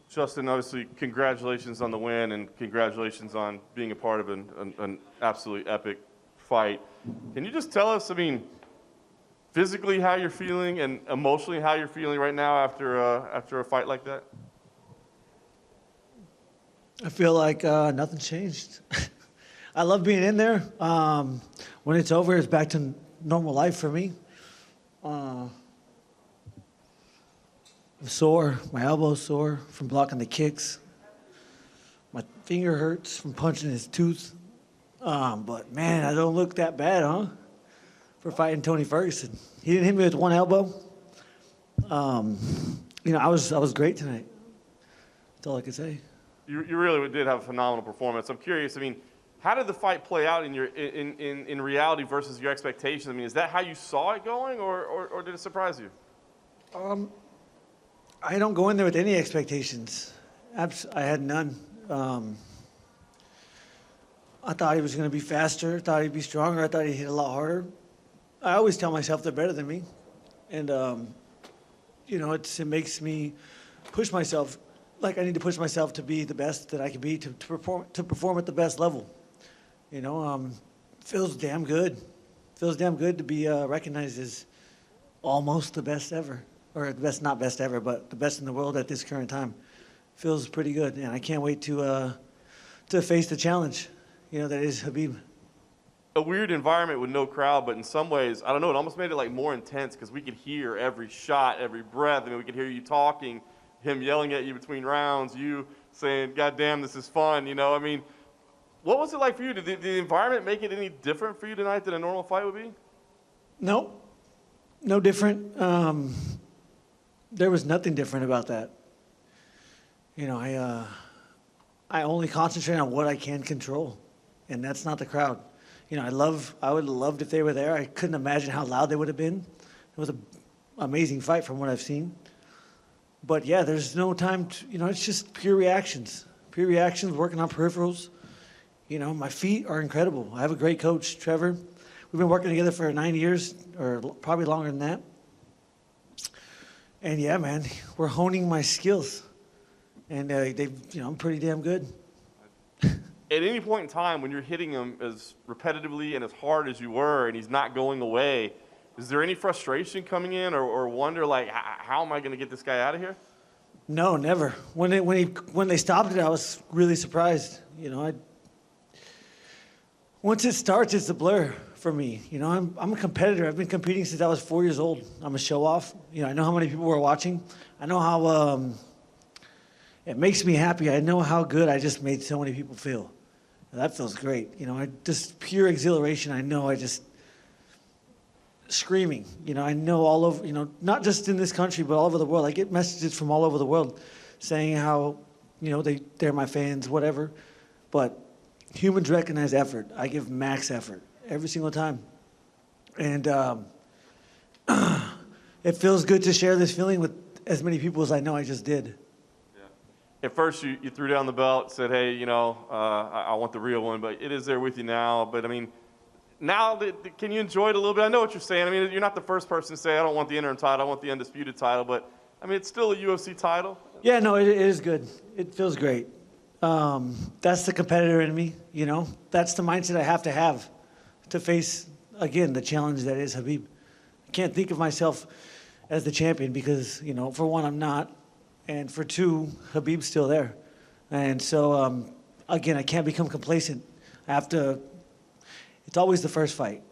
Justin, obviously, congratulations on the win and congratulations on being a part of an absolutely epic fight. Can you just tell us, I mean, physically how you're feeling and emotionally how you're feeling right now after a fight like that? I feel like nothing's changed. I love being in there. When it's over, it's back to normal life for me. I'm sore. My elbow's sore from blocking the kicks. My finger hurts from punching his tooth. But, man, I don't look that bad, huh? For fighting Tony Ferguson. He didn't hit me with one elbow. I was great tonight. That's all I can say. You really did have a phenomenal performance. I'm curious, I mean, how did the fight play out in reality versus your expectations? I mean, is that how you saw it going, or did it surprise you? I don't go in there with any expectations. I had none. I thought he was going to be faster. I thought he'd be stronger. I thought he'd hit a lot harder. I always tell myself they're better than me. And, it makes me push myself. Like I need to push myself to be the best that I can be, to perform at the best level. Feels damn good. Feels damn good to be recognized as almost the best ever. Or the best, not best ever, but the best in the world at this current time. Feels pretty good, and I can't wait to face the challenge, that is Khabib. A weird environment with no crowd, but in some ways, I don't know, it almost made it like more intense because we could hear every shot, every breath. I mean, we could hear you talking, him yelling at you between rounds, you saying, "God damn, this is fun," I mean, what was it like for you? Did the environment make it any different for you tonight than a normal fight would be? No different. There was nothing different about that. I only concentrate on what I can control, and that's not the crowd. I would have loved if they were there. I couldn't imagine how loud they would have been. It was an amazing fight from what I've seen. But yeah, there's no time to, it's just pure reactions, working on peripherals. My feet are incredible. I have a great coach, Trevor. We've been working together for 9 years, or probably longer than that. And yeah, man, we're honing my skills. And I'm pretty damn good. At any point in time when you're hitting him as repetitively and as hard as you were and he's not going away, is there any frustration coming in or wonder, like, how am I going to get this guy out of here? No, never. When they stopped it, I was really surprised. Once it starts, it's a blur for me. I'm a competitor. I've been competing since I was 4 years old. I'm a show-off. I know how many people were watching. I know how it makes me happy. I know how good I just made so many people feel. That feels great. Just pure exhilaration. I know I just screaming. I know all over, not just in this country, but all over the world. I get messages from all over the world saying how, they're my fans, whatever. But humans recognize effort. I give max effort every single time. And it feels good to share this feeling with as many people as I know I just did. At first, you threw down the belt, said, "Hey, I want the real one," but it is there with you now. But I mean, now can you enjoy it a little bit? I know what you're saying. I mean, you're not the first person to say, "I don't want the interim title, I want the undisputed title." But I mean, it's still a UFC title. Yeah, no, it is good. It feels great. That's the competitor in me. That's the mindset I have to face again the challenge that is Khabib. I can't think of myself as the champion because for one, I'm not. And for two, Khabib's still there. And so, again, I can't become complacent. I have to, it's always the first fight,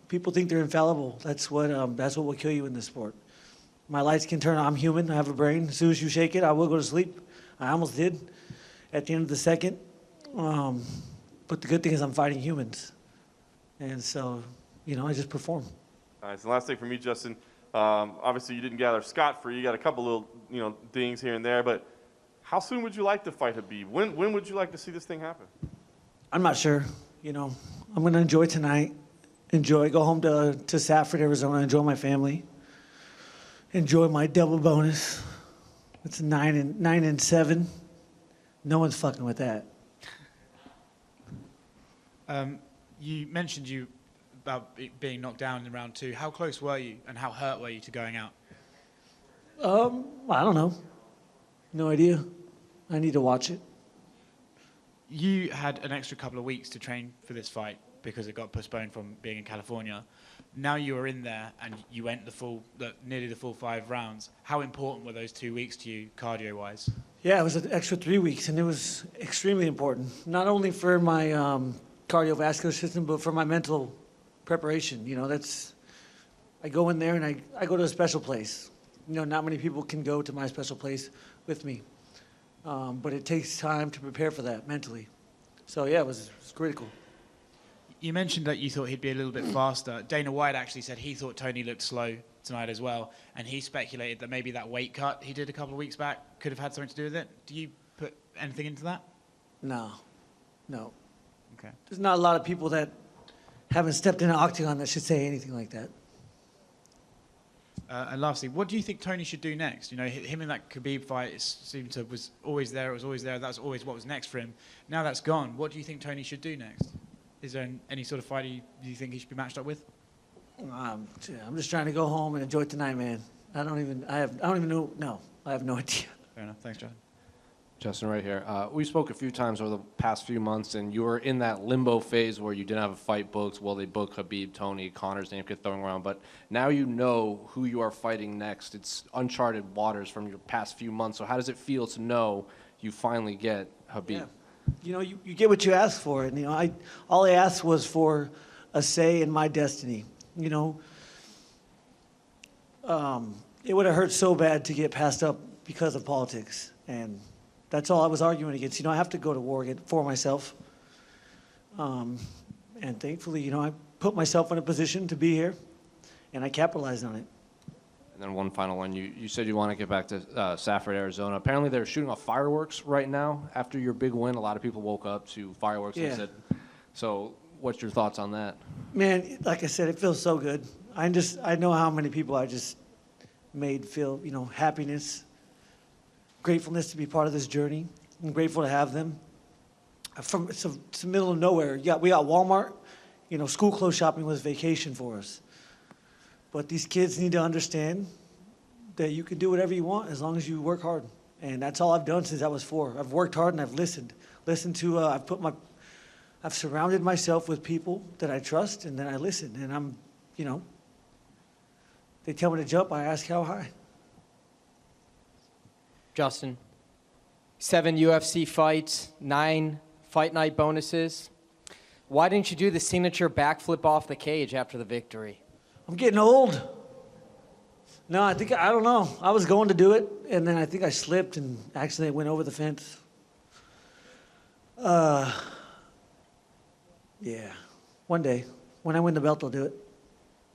People think they're infallible. That's what will kill you in this sport. My lights can turn on. I'm human. I have a brain. As soon as you shake it, I will go to sleep. I almost did at the end of the second. But the good thing is I'm fighting humans. And so, I just perform. All right, so last thing from me, Justin. Obviously, you didn't gather scot-free. You got a couple little, dings here and there. But how soon would you like to fight Khabib? When would you like to see this thing happen? I'm not sure. I'm going to enjoy tonight. Go home to Safford, Arizona. Enjoy my family. Enjoy my double bonus. It's 9 and 7. No one's fucking with that. You mentioned about being knocked down in round 2. How close were you and how hurt were you to going out? I don't know. No idea. I need to watch it. You had an extra couple of weeks to train for this fight because it got postponed from being in California. Now you are in there and you went nearly the full 5 rounds. How important were those 2 weeks to you, cardio-wise? Yeah, it was an extra 3 weeks, and it was extremely important, not only for my cardiovascular system, but for my mental preparation. You know, I go in there and I go to a special place. You know, not many people can go to my special place with me. But it takes time to prepare for that mentally. So, yeah, it was critical. You mentioned that you thought he'd be a little bit faster. Dana White actually said he thought Tony looked slow tonight as well, and he speculated that maybe that weight cut he did a couple of weeks back could have had something to do with it. Do you put anything into that? No. Okay. There's not a lot of people that haven't stepped in an octagon that should say anything like that. And lastly, what do you think Tony should do next? You know, him in that Khabib fight was always there. It was always there. That's always what was next for him. Now that's gone. What do you think Tony should do next? Is there any sort of fight you think he should be matched up with? I'm just trying to go home and enjoy tonight, man. I don't even know. No, I have no idea. Fair enough. Thanks, John. Justin, right here. We spoke a few times over the past few months, and you were in that limbo phase where you didn't have a fight booked. Well, they booked Khabib, Tony, Connor's name kept throwing around, but now you know who you are fighting next. It's uncharted waters from your past few months. So how does it feel to know you finally get Khabib? Yeah. You know, you get what you ask for, and you know, all I asked was for a say in my destiny. You know, it would have hurt so bad to get passed up because of politics, and that's all I was arguing against. You know, I have to go to war for myself, and thankfully, you know, I put myself in a position to be here, and I capitalized on it. And then one final one. You said you want to get back to Safford, Arizona. Apparently they're shooting off fireworks right now after your big win. A lot of people woke up to fireworks. Yeah. And said, so what's your thoughts on that? Man, like I said, it feels so good. I know how many people I just made feel, you know, happiness, gratefulness to be part of this journey. I'm grateful to have them. It's the middle of nowhere. We got Walmart. You know, school clothes shopping was vacation for us. But these kids need to understand that you can do whatever you want as long as you work hard. And that's all I've done since I was 4. I've worked hard and I've listened. I've surrounded myself with people that I trust, and then I listen. And I'm, you know, they tell me to jump, I ask how high. Justin, 7 UFC fights, 9 fight night bonuses. Why didn't you do the signature backflip off the cage after the victory? I'm getting old. No, I don't know. I was going to do it, and then I think I slipped and accidentally went over the fence. Yeah. One day, when I win the belt, I'll do it.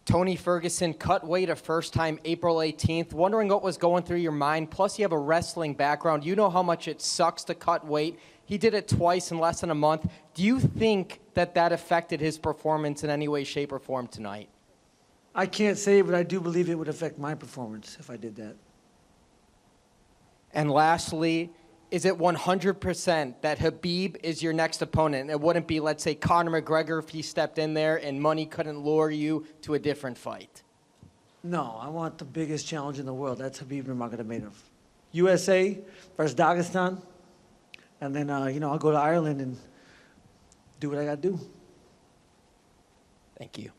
Tony Ferguson cut weight a first time April 18th. Wondering what was going through your mind. Plus, you have a wrestling background. You know how much it sucks to cut weight. He did it twice in less than a month. Do you think that affected his performance in any way, shape, or form tonight? I can't say, but I do believe it would affect my performance if I did that. And lastly, is it 100% that Khabib is your next opponent? It wouldn't be, let's say, Conor McGregor if he stepped in there and money couldn't lure you to a different fight? No, I want the biggest challenge in the world. That's Khabib Nurmagomedov. USA versus Dagestan. And then, you know, I'll go to Ireland and do what I got to do. Thank you.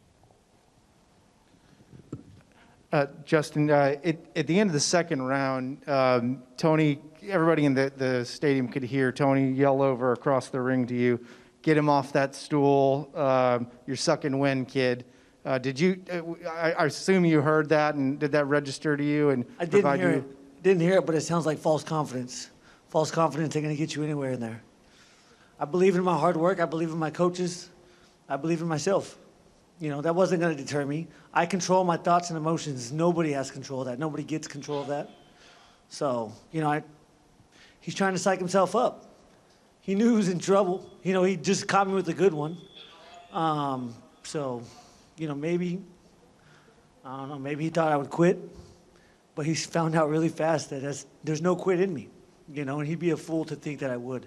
Justin, at the end of the second round, Tony, everybody in the stadium could hear Tony yell over across the ring to you, "Get him off that stool. You're sucking wind, kid." Did you? I assume you heard that, and did that register to you? And I didn't hear it. Didn't hear it, but it sounds like false confidence. False confidence ain't going to get you anywhere in there. I believe in my hard work. I believe in my coaches. I believe in myself. You know, that wasn't going to deter me. I control my thoughts and emotions. Nobody has control of that. Nobody gets control of that. So, you know, he's trying to psych himself up. He knew he was in trouble. You know, he just caught me with a good one. So, you know, maybe, I don't know, maybe he thought I would quit. But he found out really fast that there's no quit in me. You know, and he'd be a fool to think that I would.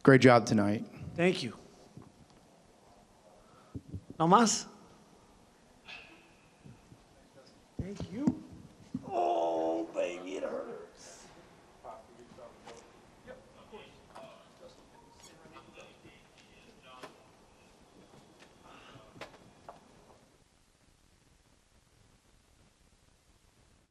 Great job tonight. Thank you. No más? Thank you.